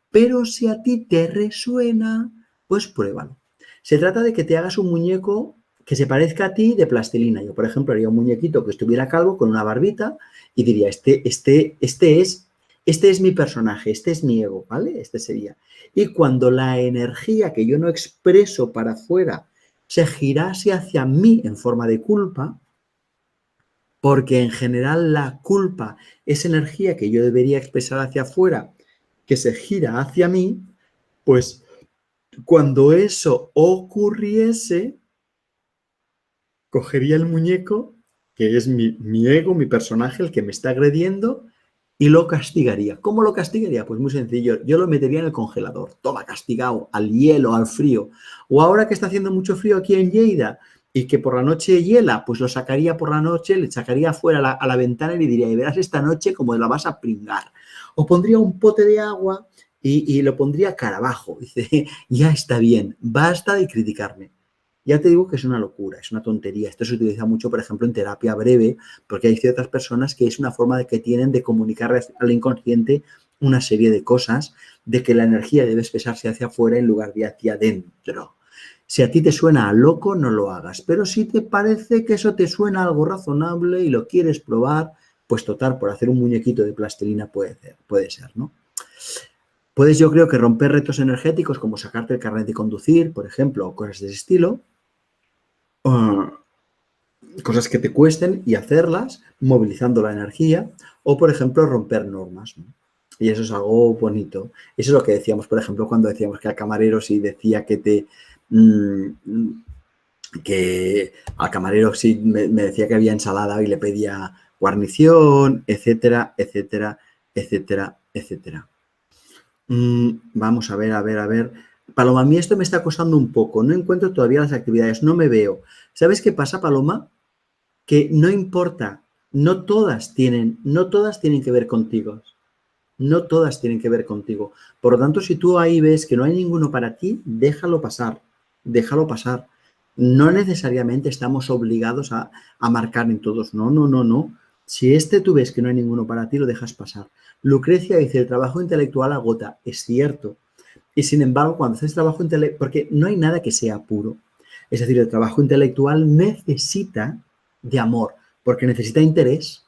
Pero si a ti te resuena, pues pruébalo. Se trata de que te hagas un muñeco que se parezca a ti de plastilina. Yo, por ejemplo, haría un muñequito que estuviera calvo con una barbita y diría, este es este es mi personaje, este es mi ego, ¿vale? Este sería. Y cuando la energía que yo no expreso para afuera se girase hacia mí en forma de culpa, porque en general la culpa es energía que yo debería expresar hacia afuera, que se gira hacia mí, pues cuando eso ocurriese, cogería el muñeco, que es mi ego, mi personaje, el que me está agrediendo, y lo castigaría. ¿Cómo lo castigaría? Pues muy sencillo, yo lo metería en el congelador, toma castigado, al hielo, al frío. O ahora que está haciendo mucho frío aquí en Lleida y que por la noche hiela, pues lo sacaría por la noche, le sacaría afuera a la ventana y le diría, y verás esta noche como la vas a pringar. O pondría un pote de agua y lo pondría cara abajo. Dice, ya está bien, basta de criticarme. Ya te digo que es una locura, es una tontería. Esto se utiliza mucho, por ejemplo, en terapia breve, porque hay ciertas personas que es una forma de que tienen de comunicar al inconsciente una serie de cosas, de que la energía debe expresarse hacia afuera en lugar de hacia adentro. Si a ti te suena a loco, no lo hagas. Pero si te parece que eso te suena algo razonable y lo quieres probar, pues total, por hacer un muñequito de plastilina puede ser, ¿no? Puedes, yo creo que romper retos energéticos como sacarte el carnet de conducir, por ejemplo, o cosas de ese estilo, cosas que te cuesten y hacerlas, movilizando la energía, o por ejemplo romper normas, ¿no? Y eso es algo bonito. Eso es lo que decíamos, por ejemplo, cuando decíamos que al camarero si decía que al camarero sí me decía que había ensalada y le pedía guarnición, etcétera, etcétera, etcétera, etcétera. Vamos a ver. Paloma, a mí esto me está costando un poco. No encuentro todavía las actividades, no me veo. ¿Sabes qué pasa, Paloma? Que no importa, no todas tienen que ver contigo. No todas tienen que ver contigo. Por lo tanto, si tú ahí ves que no hay ninguno para ti, déjalo pasar. Déjalo pasar. No necesariamente estamos obligados a marcar en todos. No, no, no, no. Si tú ves que no hay ninguno para ti, lo dejas pasar. Lucrecia dice, el trabajo intelectual agota. Es cierto. Y sin embargo, cuando haces trabajo intelectual, porque no hay nada que sea puro. Es decir, el trabajo intelectual necesita de amor, porque necesita interés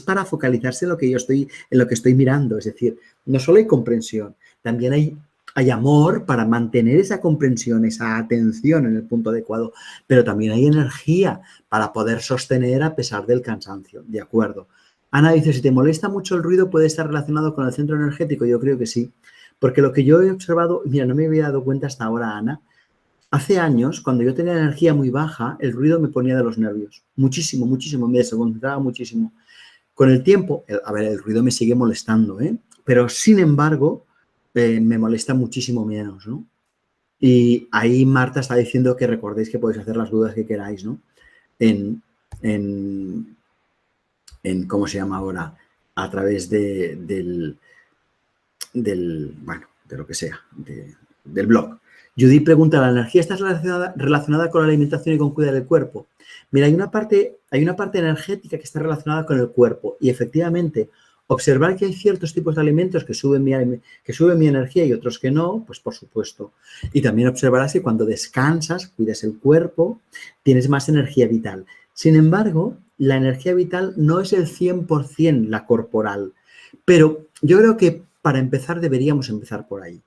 para focalizarse en lo que en lo que estoy mirando. Es decir, no solo hay comprensión, también hay amor para mantener esa comprensión, esa atención en el punto adecuado, pero también hay energía para poder sostener a pesar del cansancio. De acuerdo. Ana dice, si te molesta mucho el ruido, ¿puede estar relacionado con el centro energético? Yo creo que sí. Porque lo que yo he observado, mira, no me había dado cuenta hasta ahora, Ana, hace años, cuando yo tenía energía muy baja, el ruido me ponía de los nervios. Muchísimo, muchísimo, me desconcentraba muchísimo. Con el tiempo, el ruido me sigue molestando, ¿eh? Pero sin embargo, me molesta muchísimo menos, ¿no? Y ahí Marta está diciendo que recordéis que podéis hacer las dudas que queráis, ¿no? En, en, ¿cómo se llama ahora? A través bueno, de lo que sea, del blog. Judith pregunta, ¿la energía está relacionada con la alimentación y con cuidar el cuerpo? Mira, hay una parte energética que está relacionada con el cuerpo y efectivamente observar que hay ciertos tipos de alimentos que suben mi energía y otros que no, pues por supuesto. Y también observarás que cuando descansas, cuidas el cuerpo, tienes más energía vital. Sin embargo, la energía vital no es el 100% la corporal, pero yo creo que para empezar deberíamos empezar por ahí.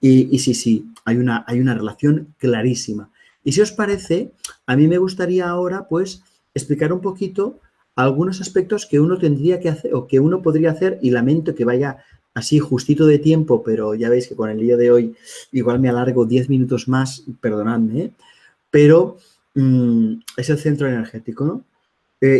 Y sí, hay una relación clarísima. Y si os parece, a mí me gustaría ahora, pues, explicar un poquito algunos aspectos que uno tendría que hacer o que uno podría hacer, y lamento que vaya así justito de tiempo, pero ya veis que con el lío de hoy igual me alargo 10 minutos más, perdonadme, ¿eh? Pero es el centro energético, ¿no?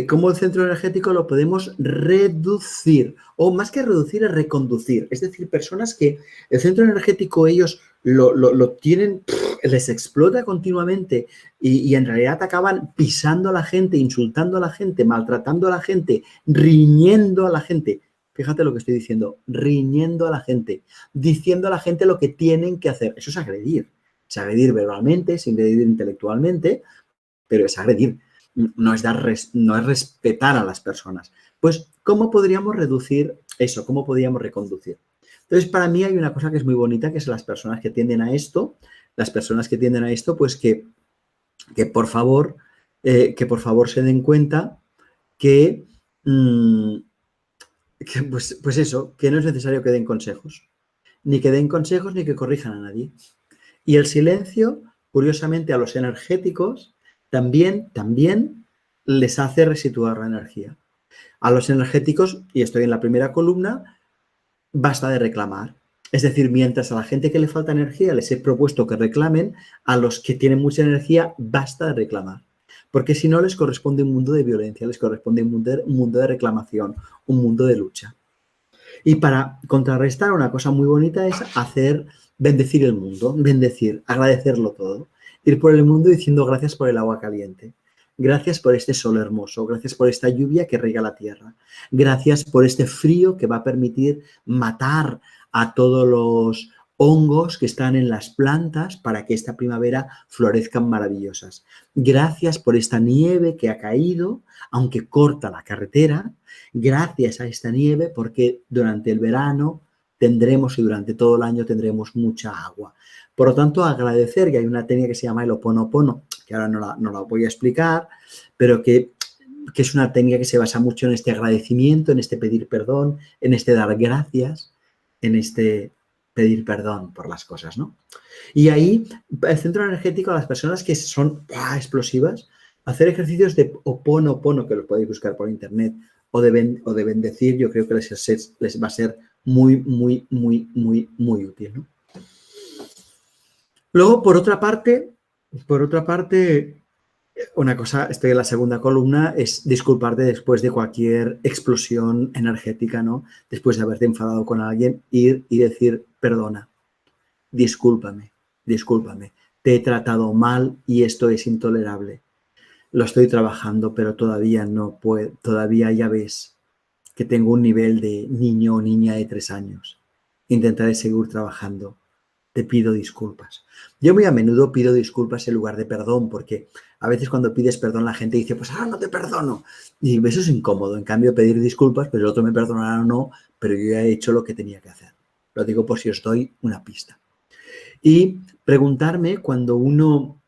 Cómo el centro energético lo podemos reducir, o más que reducir, es reconducir. Es decir, personas que el centro energético ellos lo tienen, les explota continuamente y en realidad acaban pisando a la gente, insultando a la gente, maltratando a la gente, riñendo a la gente. Fíjate lo que estoy diciendo, riñendo a la gente, diciendo a la gente lo que tienen que hacer. Eso es agredir. Es agredir verbalmente, es agredir intelectualmente, pero es agredir. No es respetar a las personas. Pues, ¿cómo podríamos reducir eso? ¿Cómo podríamos reconducir? Entonces, para mí hay una cosa que es muy bonita, que es las personas que tienden a esto, pues que por favor se den cuenta que pues eso, que no es necesario que den consejos. Ni que den consejos ni que corrijan a nadie. Y el silencio, curiosamente, a los energéticos también les hace resituar la energía. A los energéticos, y estoy en la primera columna, basta de reclamar. Es decir, mientras a la gente que le falta energía les he propuesto que reclamen, a los que tienen mucha energía basta de reclamar. Porque si no les corresponde un mundo de violencia, les corresponde un mundo de reclamación, un mundo de lucha. Y para contrarrestar, una cosa muy bonita es bendecir el mundo, bendecir, agradecerlo todo. Ir por el mundo diciendo gracias por el agua caliente, gracias por este sol hermoso, gracias por esta lluvia que riega la tierra, gracias por este frío que va a permitir matar a todos los hongos que están en las plantas para que esta primavera florezcan maravillosas. Gracias por esta nieve que ha caído, aunque corta la carretera. Gracias a esta nieve, porque durante el verano tendremos y durante todo el año tendremos mucha agua. Por lo tanto, agradecer, y hay una técnica que se llama el Ho'oponopono, que ahora no la voy a explicar, pero que es una técnica que se basa mucho en este agradecimiento, en este pedir perdón, en este dar gracias, en este pedir perdón por las cosas, ¿no? Y ahí, el centro energético, a las personas que son explosivas, hacer ejercicios de Ho'oponopono, que los podéis buscar por internet, o de bendecir, yo creo que les va a ser muy, muy, muy, muy, muy útil, ¿no? Luego, por otra parte, una cosa, estoy en la segunda columna, es disculparte después de cualquier explosión energética, ¿no? Después de haberte enfadado con alguien, ir y decir, perdona, discúlpame, te he tratado mal y esto es intolerable. Lo estoy trabajando, pero todavía no puedo, todavía ya ves que tengo un nivel de niño o niña de 3 años. Intentaré seguir trabajando. Te pido disculpas. Yo muy a menudo pido disculpas en lugar de perdón, porque a veces cuando pides perdón la gente dice, pues ahora no te perdono. Y eso es incómodo. En cambio, pedir disculpas, pues el otro me perdonará o no, pero yo ya he hecho lo que tenía que hacer. Lo digo por si os doy una pista. Y preguntarme cuando uno,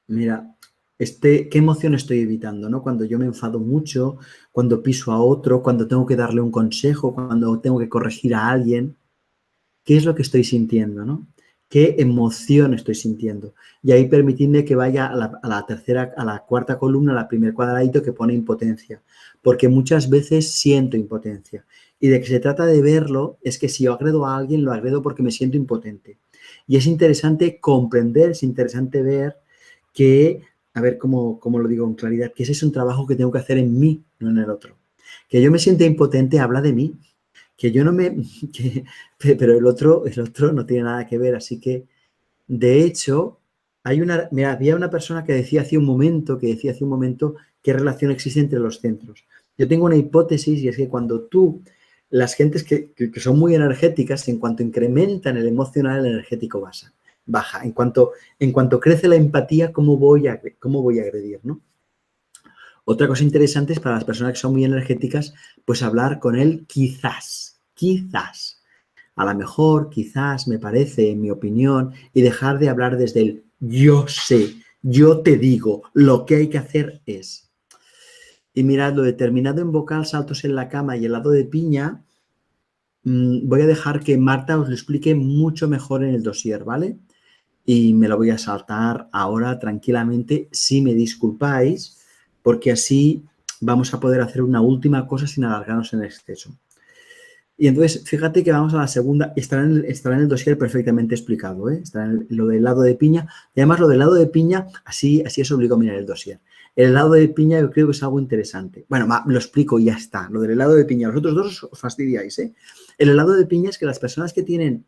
mira, ¿qué emoción estoy evitando? ¿No? Cuando yo me enfado mucho, cuando piso a otro, cuando tengo que darle un consejo, cuando tengo que corregir a alguien. ¿Qué es lo que estoy sintiendo? ¿No? ¿Qué emoción estoy sintiendo? Y ahí permitidme que vaya a la cuarta columna, a la primer cuadradito que pone impotencia. Porque muchas veces siento impotencia. Y de que se trata de verlo es que si yo agredo a alguien, lo agredo porque me siento impotente. Y es interesante comprender, es interesante ver que, a ver cómo lo digo con claridad, que ese es un trabajo que tengo que hacer en mí, no en el otro. Que yo me sienta impotente habla de mí. Que yo no me... pero el otro no tiene nada que ver. Así que, de hecho, había una persona que decía hace un momento qué relación existe entre los centros. Yo tengo una hipótesis y es que cuando las gentes que son muy energéticas, en cuanto incrementan el emocional, el energético baja. En cuanto crece la empatía, ¿cómo voy a agredir, ¿no? Otra cosa interesante es para las personas que son muy energéticas, pues hablar con él quizás. A lo mejor, quizás, me parece, en mi opinión, y dejar de hablar desde el yo sé, yo te digo, lo que hay que hacer es. Y mirad, lo determinado en vocal, saltos en la cama y helado de piña, voy a dejar que Marta os lo explique mucho mejor en el dossier, ¿vale? Y me lo voy a saltar ahora tranquilamente, si me disculpáis, porque así vamos a poder hacer una última cosa sin alargarnos en exceso. Y entonces, fíjate que vamos a la segunda, estará en el dossier perfectamente explicado, ¿eh? Está en lo del helado de piña, y además lo del helado de piña, así os obligo a mirar el dossier. El helado de piña yo creo que es algo interesante. Bueno, lo explico y ya está. Lo del helado de piña, los otros dos os fastidiáis, ¿eh? El helado de piña es que las personas que tienden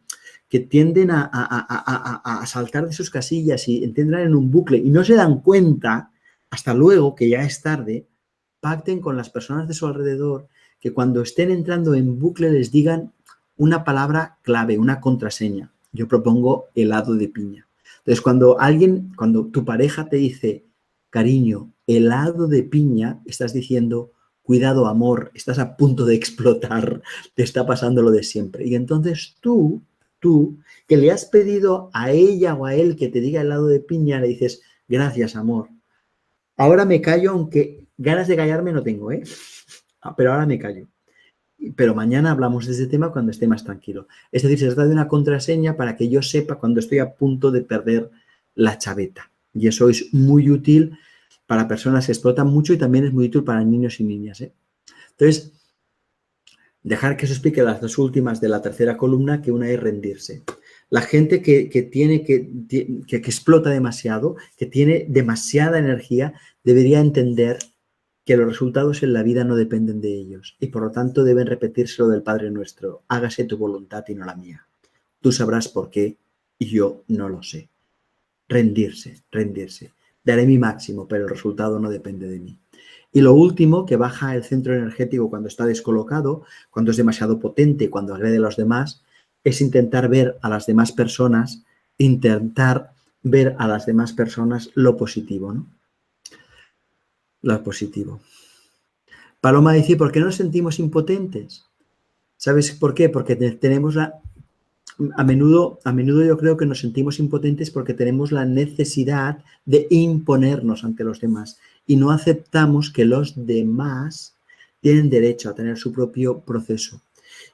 a saltar de sus casillas y entran en un bucle y no se dan cuenta, hasta luego, que ya es tarde, pacten con las personas de su alrededor que cuando estén entrando en bucle les digan una palabra clave, una contraseña. Yo propongo helado de piña. Entonces, cuando tu pareja te dice, cariño, helado de piña, estás diciendo, cuidado, amor, estás a punto de explotar, te está pasando lo de siempre. Y entonces tú, que le has pedido a ella o a él que te diga helado de piña, le dices, gracias, amor. Ahora me callo, aunque ganas de callarme no tengo, ¿eh? Pero ahora me callo. pero mañana hablamos de ese tema cuando esté más tranquilo. Es decir, se trata de una contraseña para que yo sepa cuando estoy a punto de perder la chaveta. Y eso es muy útil para personas que explotan mucho y también es muy útil para niños y niñas, ¿eh? Entonces, dejar que os explique las dos últimas de la tercera columna, que una es rendirse. La gente que explota demasiado, que tiene demasiada energía, debería entender que los resultados en la vida no dependen de ellos y por lo tanto deben repetirse lo del Padre Nuestro. Hágase tu voluntad y no la mía. Tú sabrás por qué y yo no lo sé. Rendirse, rendirse. Daré mi máximo, pero el resultado no depende de mí. Y lo último, que baja el centro energético cuando está descolocado, cuando es demasiado potente, cuando agrede a los demás, es intentar ver a las demás personas, lo positivo, ¿no? Lo positivo. Paloma dice, ¿por qué nos sentimos impotentes? ¿Sabes por qué? Porque tenemos a menudo yo creo que nos sentimos impotentes porque tenemos la necesidad de imponernos ante los demás y no aceptamos que los demás tienen derecho a tener su propio proceso.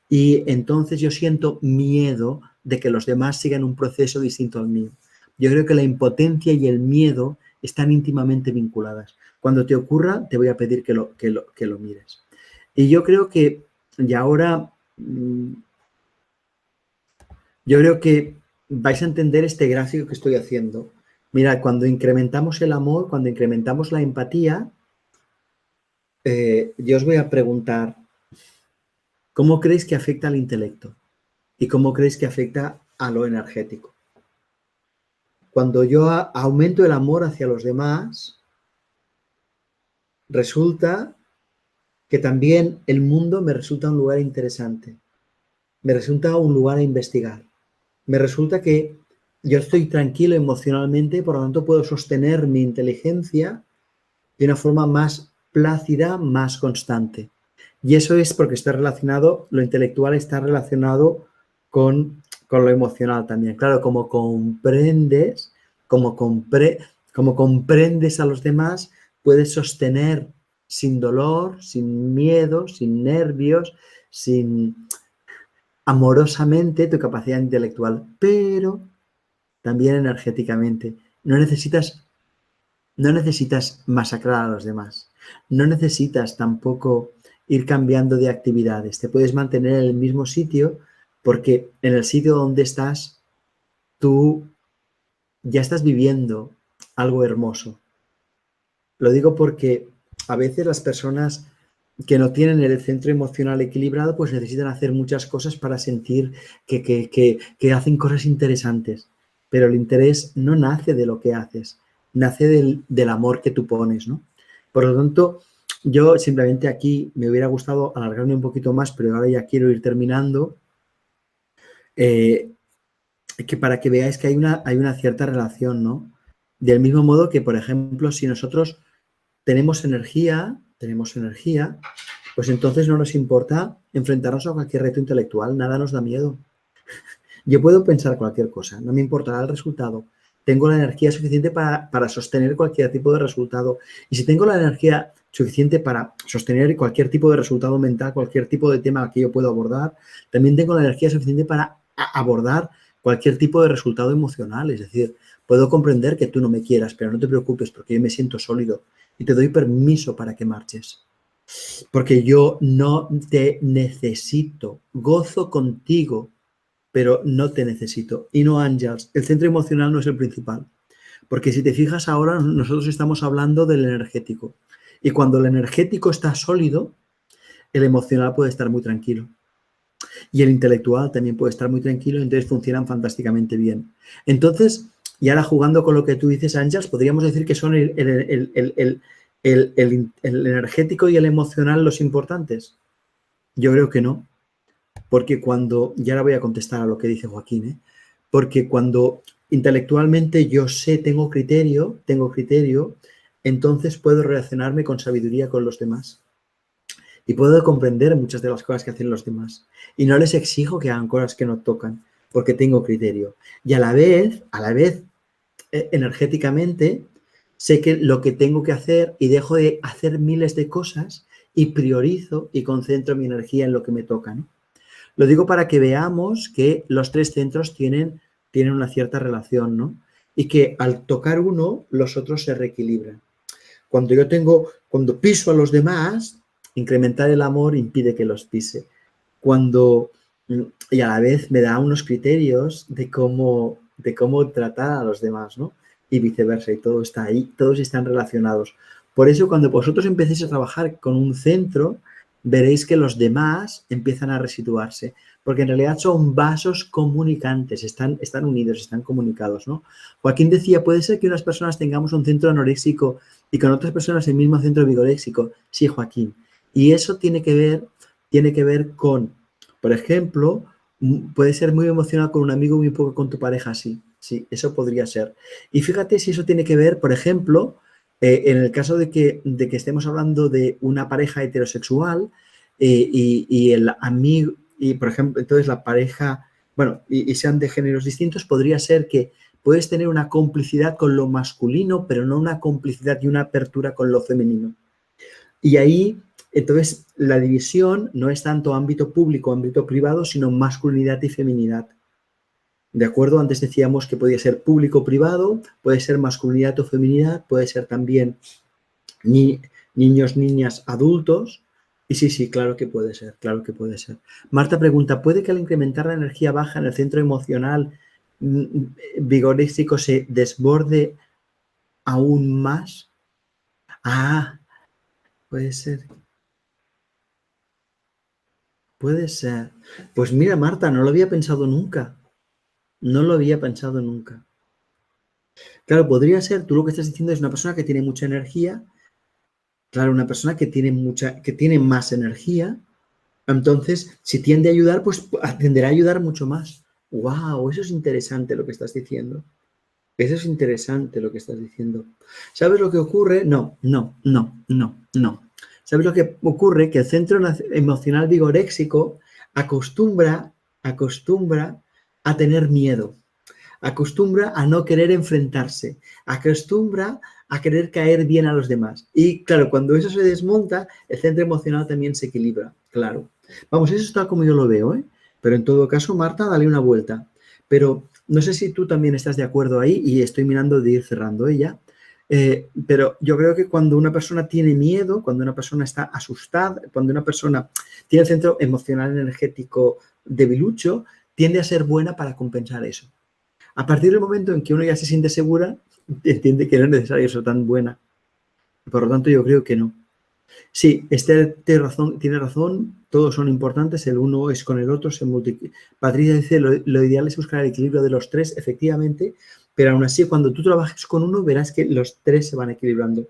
Y entonces yo siento miedo de que los demás sigan un proceso distinto al mío. Yo creo que la impotencia y el miedo están íntimamente vinculadas. Cuando te ocurra, te voy a pedir que lo mires. Y yo creo que, y ahora, yo creo que vais a entender este gráfico que estoy haciendo. Mira, cuando incrementamos el amor, cuando incrementamos la empatía, yo os voy a preguntar, ¿cómo creéis que afecta al intelecto? ¿Y cómo creéis que afecta a lo energético? Cuando yo aumento el amor hacia los demás, resulta que también el mundo me resulta un lugar interesante, me resulta un lugar a investigar, me resulta que yo estoy tranquilo emocionalmente, por lo tanto puedo sostener mi inteligencia de una forma más plácida, más constante. Y eso es porque está relacionado, lo intelectual está relacionado con lo emocional también. Claro, como comprendes a los demás, puedes sostener sin dolor, sin miedo, sin nervios, amorosamente tu capacidad intelectual, pero también energéticamente. No necesitas masacrar a los demás. No necesitas tampoco ir cambiando de actividades. Te puedes mantener en el mismo sitio porque en el sitio donde estás, tú ya estás viviendo algo hermoso. Lo digo porque a veces las personas que no tienen el centro emocional equilibrado, pues necesitan hacer muchas cosas para sentir que hacen cosas interesantes. Pero el interés no nace de lo que haces, nace del amor que tú pones, ¿no? Por lo tanto, yo simplemente aquí me hubiera gustado alargarme un poquito más, pero ahora ya quiero ir terminando, que para que veáis que hay una cierta relación, ¿no? Del mismo modo que, por ejemplo, si nosotros tenemos energía, pues entonces no nos importa enfrentarnos a cualquier reto intelectual, nada nos da miedo. Yo puedo pensar cualquier cosa, no me importará el resultado. Tengo la energía suficiente para sostener cualquier tipo de resultado. Y si tengo la energía suficiente para sostener cualquier tipo de resultado mental, cualquier tipo de tema que yo puedo abordar, también tengo la energía suficiente para abordar cualquier tipo de resultado emocional. Es decir, puedo comprender que tú no me quieras, pero no te preocupes porque yo me siento sólido y te doy permiso para que marches. Porque yo no te necesito, gozo contigo, pero no te necesito. Y no, Ángels, el centro emocional no es el principal. Porque si te fijas ahora, nosotros estamos hablando del energético. Y cuando el energético está sólido, el emocional puede estar muy tranquilo. Y el intelectual también puede estar muy tranquilo, entonces funcionan fantásticamente bien. Entonces, y ahora jugando con lo que tú dices, Ángels, podríamos decir que son el energético y el emocional los importantes. Yo creo que no. Porque cuando, y ahora voy a contestar a lo que dice Joaquín, porque cuando intelectualmente yo sé, tengo criterio, entonces puedo relacionarme con sabiduría con los demás. Y puedo comprender muchas de las cosas que hacen los demás. Y no les exijo que hagan cosas que no tocan, porque tengo criterio. Y a la vez, energéticamente, sé que lo que tengo que hacer y dejo de hacer miles de cosas y priorizo y concentro mi energía en lo que me toca, ¿no? Lo digo para que veamos que los tres centros tienen una cierta relación, ¿no? Y que al tocar uno, los otros se reequilibran. Cuando piso a los demás, incrementar el amor impide que los pise. Y a la vez me da unos criterios de cómo tratar a los demás, ¿no? Y viceversa, y todo está ahí, todos están relacionados. Por eso, cuando vosotros empecéis a trabajar con un centro, veréis que los demás empiezan a resituarse, porque en realidad son vasos comunicantes, están unidos, están comunicados, ¿no? Joaquín decía, puede ser que unas personas tengamos un centro anoréxico y con otras personas el mismo centro vigoréxico. Sí, Joaquín. Y eso tiene que ver con, por ejemplo, puede ser muy emocional con un amigo, muy poco con tu pareja, sí, eso podría ser. Y fíjate si eso tiene que ver, por ejemplo, en el caso de que estemos hablando de una pareja heterosexual y el amigo, y por ejemplo, entonces la pareja, bueno, y sean de géneros distintos, podría ser que puedes tener una complicidad con lo masculino, pero no una complicidad y una apertura con lo femenino. Y ahí, entonces, la división no es tanto ámbito público, ámbito privado, sino masculinidad y feminidad. ¿De acuerdo? Antes decíamos que podía ser público-privado, puede ser masculinidad o feminidad, puede ser también niños, niñas, adultos. Y sí, claro que puede ser, claro que puede ser. Marta pregunta, ¿puede que al incrementar la energía baja en el centro emocional vigorístico se desborde aún más? Ah, puede ser. Puede ser. Pues mira, Marta, no lo había pensado nunca. No lo había pensado nunca. Claro, podría ser, tú lo que estás diciendo es una persona que tiene mucha energía. Claro, una persona que tiene más energía. Entonces, si tiende a ayudar, pues tenderá a ayudar mucho más. ¡Wow! Eso es interesante lo que estás diciendo. Eso es interesante lo que estás diciendo. ¿Sabes lo que ocurre? No. ¿Sabes lo que ocurre? Que el centro emocional vigoréxico acostumbra a tener miedo, acostumbra a no querer enfrentarse, acostumbra a querer caer bien a los demás. Y claro, cuando eso se desmonta, el centro emocional también se equilibra, claro. Vamos, eso está como yo lo veo, ¿eh? Pero en todo caso, Marta, dale una vuelta. Pero no sé si tú también estás de acuerdo ahí y estoy mirando de ir cerrando ella. Pero yo creo que cuando una persona tiene miedo, cuando una persona está asustada, cuando una persona tiene el centro emocional energético debilucho, tiende a ser buena para compensar eso. A partir del momento en que uno ya se siente segura, entiende que no es necesario ser tan buena. Por lo tanto, yo creo que no. Sí, Esther tiene razón, todos son importantes, el uno es con el otro, se multiplica. Patricia dice, lo ideal es buscar el equilibrio de los tres, efectivamente, pero aún así, cuando tú trabajes con uno, verás que los tres se van equilibrando.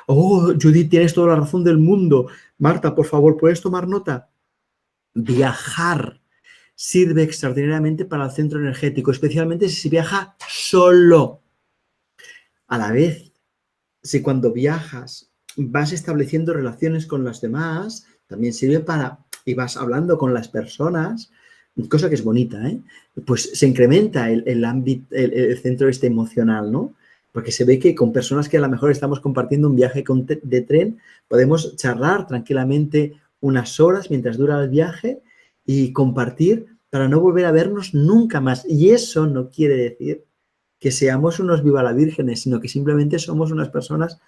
Oh, Judith, tienes toda la razón del mundo. Marta, por favor, ¿puedes tomar nota? Viajar sirve extraordinariamente para el centro energético, especialmente si se viaja solo. A la vez, si cuando viajas vas estableciendo relaciones con los demás, también sirve y vas hablando con las personas, cosa que es bonita, ¿eh? Pues se incrementa el ámbito, el centro emocional, ¿no? Porque se ve que con personas que a lo mejor estamos compartiendo un viaje de tren, podemos charlar tranquilamente unas horas mientras dura el viaje y compartir para no volver a vernos nunca más. Y eso no quiere decir que seamos unos viva la vírgenes, sino que simplemente somos unas personas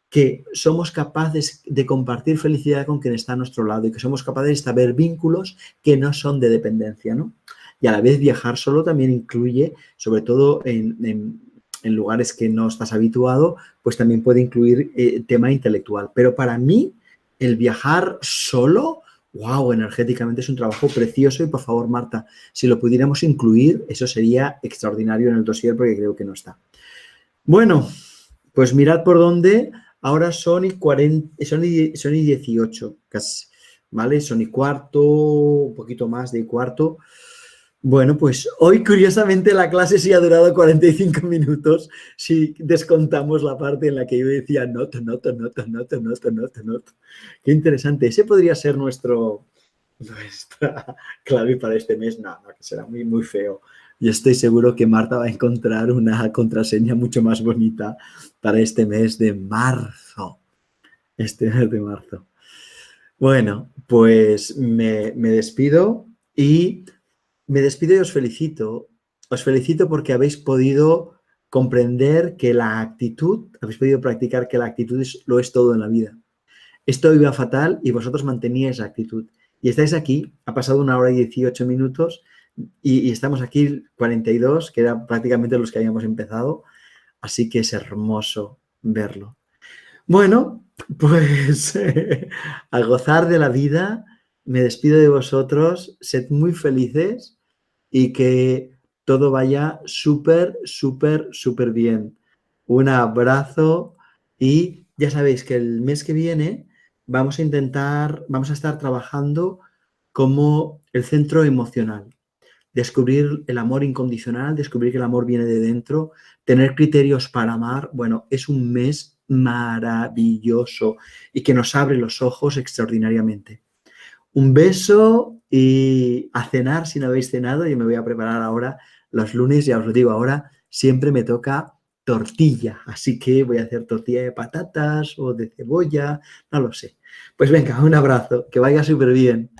que somos capaces de compartir felicidad con quien está a nuestro lado y que somos capaces de establecer vínculos que no son de dependencia, ¿no? Y a la vez viajar solo también incluye, sobre todo en lugares que no estás habituado, pues también puede incluir tema intelectual. Pero para mí, el viajar solo, wow, energéticamente es un trabajo precioso y por favor, Marta, si lo pudiéramos incluir, eso sería extraordinario en el dossier porque creo que no está. Bueno, pues mirad por dónde. Ahora son y 18, casi, ¿vale? Son y cuarto, un poquito más de cuarto. Bueno, pues hoy curiosamente la clase sí ha durado 45 minutos si descontamos la parte en la que yo decía noto. Qué interesante. Ese podría ser nuestra clave para este mes. No, que será muy, muy feo. Yo estoy seguro que Marta va a encontrar una contraseña mucho más bonita para este mes de marzo. Este mes de marzo. Bueno, pues me despido y os felicito. Os felicito porque habéis podido comprender que la actitud, habéis podido practicar que la actitud lo es todo en la vida. Esto iba fatal y vosotros manteníais esa actitud. Y estáis aquí, ha pasado 1 hora y 18 minutos y estamos aquí 42, que eran prácticamente los que habíamos empezado. Así que es hermoso verlo. Bueno, pues a gozar de la vida, me despido de vosotros, sed muy felices y que todo vaya súper, súper, súper bien. Un abrazo y ya sabéis que el mes que viene vamos a estar trabajando como el centro emocional. Descubrir el amor incondicional, descubrir que el amor viene de dentro, tener criterios para amar. Bueno, es un mes maravilloso y que nos abre los ojos extraordinariamente. Un beso y a cenar si no habéis cenado. Yo me voy a preparar ahora los lunes, ya os lo digo ahora, siempre me toca tortilla, así que voy a hacer tortilla de patatas o de cebolla, no lo sé. Pues venga, un abrazo, que vaya súper bien.